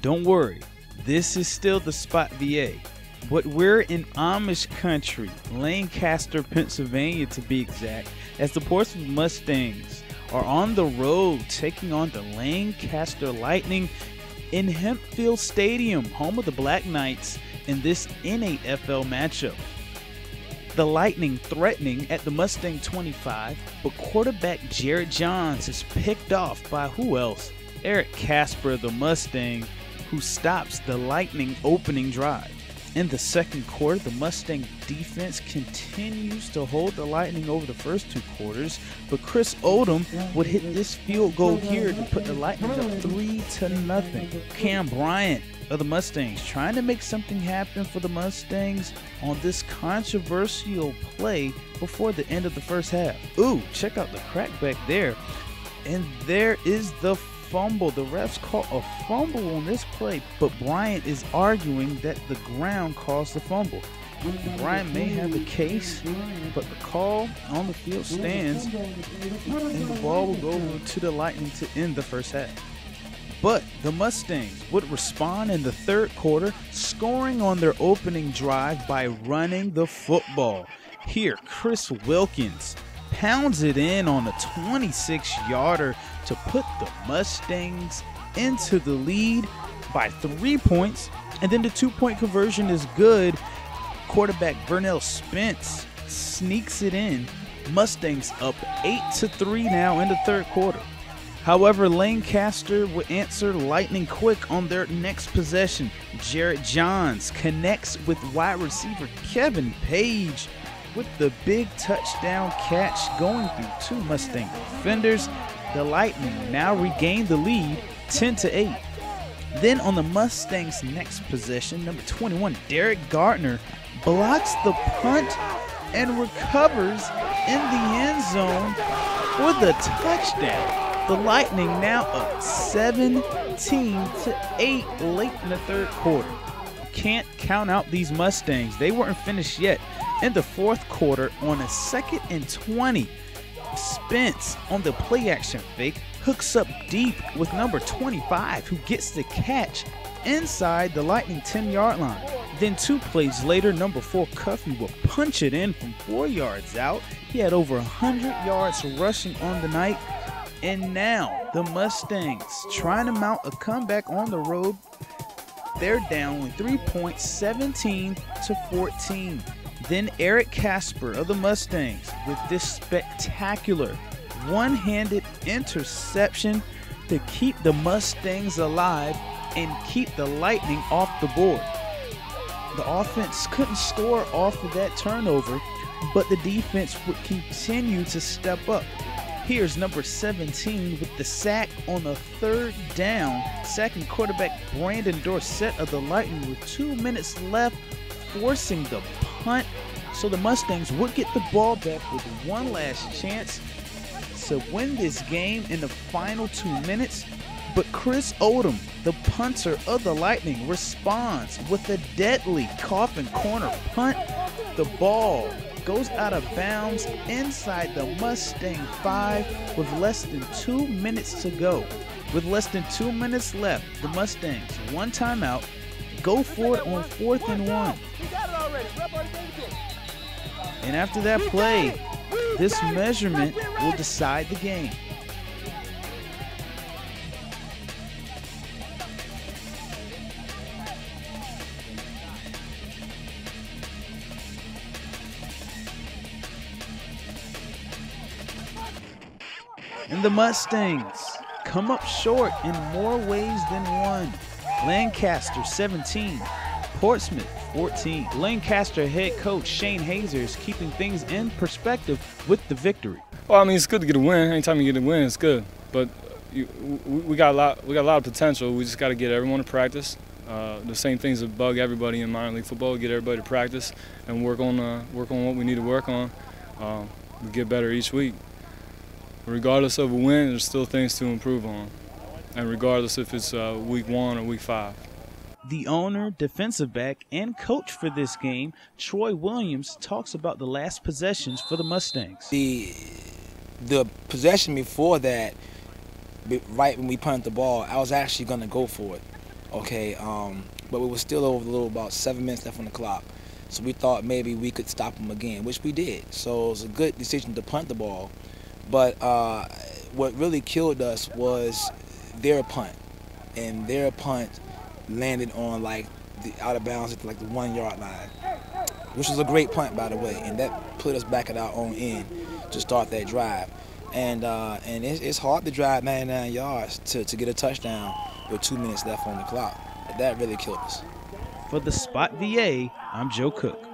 Don't worry, this is still the Spot VA, but we're in Amish country, Lancaster, Pennsylvania to be exact, as the Portsmouth Mustangs are on the road taking on the Lancaster Lightning in Hempfield Stadium, home of the Black Knights, in this NAFL matchup. The Lightning threatening at the Mustang 25, but quarterback Jared Johns is picked off by who else? Eric Casper of the Mustang, who stops the Lightning opening drive. In the second quarter, the Mustang defense continues to hold the Lightning over the first two quarters, but Chris Odom would hit this field goal here to put the Lightning up 3-0. Cam Bryant of the Mustangs trying to make something happen for the Mustangs on this controversial play before the end of the first half. Ooh, check out the crack back there. And there is the fumble. The refs call a fumble on this play, but Bryant is arguing that the ground caused the fumble. Bryant may have a case, but the call on the field stands, and the ball will go to the Lightning to end the first half. But the Mustangs would respond in the third quarter, scoring on their opening drive by running the football. Here, Chris Wilkins pounds it in on a 26-yarder to put the Mustangs into the lead by 3 points, and then the two-point conversion is good. Quarterback Vernell Spence sneaks it in. Mustangs up 8-3 now in the third quarter. However, Lancaster would answer lightning quick on their next possession. Jared Johns connects with wide receiver Kevin Page with the big touchdown catch going through two Mustang defenders. The Lightning now regain the lead 10-8. Then on the Mustangs' next possession, number 21, Derek Gardner blocks the punt and recovers in the end zone for the touchdown. The Lightning now up 17-8 late in the third quarter. Can't count out these Mustangs. They weren't finished yet. In the fourth quarter, on a 2nd and 20, Spence on the play action fake hooks up deep with number 25, who gets the catch inside the Lightning 10-yard line. Then 2 plays later, number 4 Cuffey will punch it in from 4 yards out. He had over 100 yards rushing on the night. And now the Mustangs trying to mount a comeback on the road. They're down with 3 points, 17-14. Then Eric Casper of the Mustangs with this spectacular one-handed interception to keep the Mustangs alive and keep the Lightning off the board. The offense couldn't score off of that turnover, but the defense would continue to step up. Here's number 17 with the sack on the third down, sacking quarterback Brandon Dorsett of the Lightning with 2 minutes left, forcing the punt, so the Mustangs would get the ball back with one last chance to win this game in the final 2 minutes. But Chris Odom, the punter of the Lightning, responds with a deadly coffin corner punt. The ball goes out of bounds inside the Mustang 5 with less than 2 minutes to go. With less than 2 minutes left, the Mustangs, one timeout, go for it on 4th and 1. And after that play, this measurement will decide the game. And the Mustangs come up short in more ways than one. Lancaster 17, Portsmouth 14. Lancaster head coach Shane Hazer is keeping things in perspective with the victory. Well, I mean, it's good to get a win. Anytime you get a win, it's good. But we got a lot of potential. We just got to get everyone to practice. The same things that bug everybody in minor league football. Get everybody to practice and work on what we need to work on. We get better each week. Regardless of a win, there's still things to improve on, and regardless if it's week 1 or week 5. The owner, defensive back, and coach for this game, Troy Williams, talks about the last possessions for the Mustangs. The possession before that, right when we punted the ball, I was actually going to go for it. Okay, but we were still over a little about 7 minutes left on the clock. So we thought maybe we could stop them again, which we did. So it was a good decision to punt the ball. But what really killed us was their punt. And their punt landed on like the out of bounds at like the 1 yard line, which was a great punt, by the way. And that put us back at our own end to start that drive. And it's hard to drive 99 yards to get a touchdown with 2 minutes left on the clock. That really killed us. For the Spot VA, I'm Joe Cook.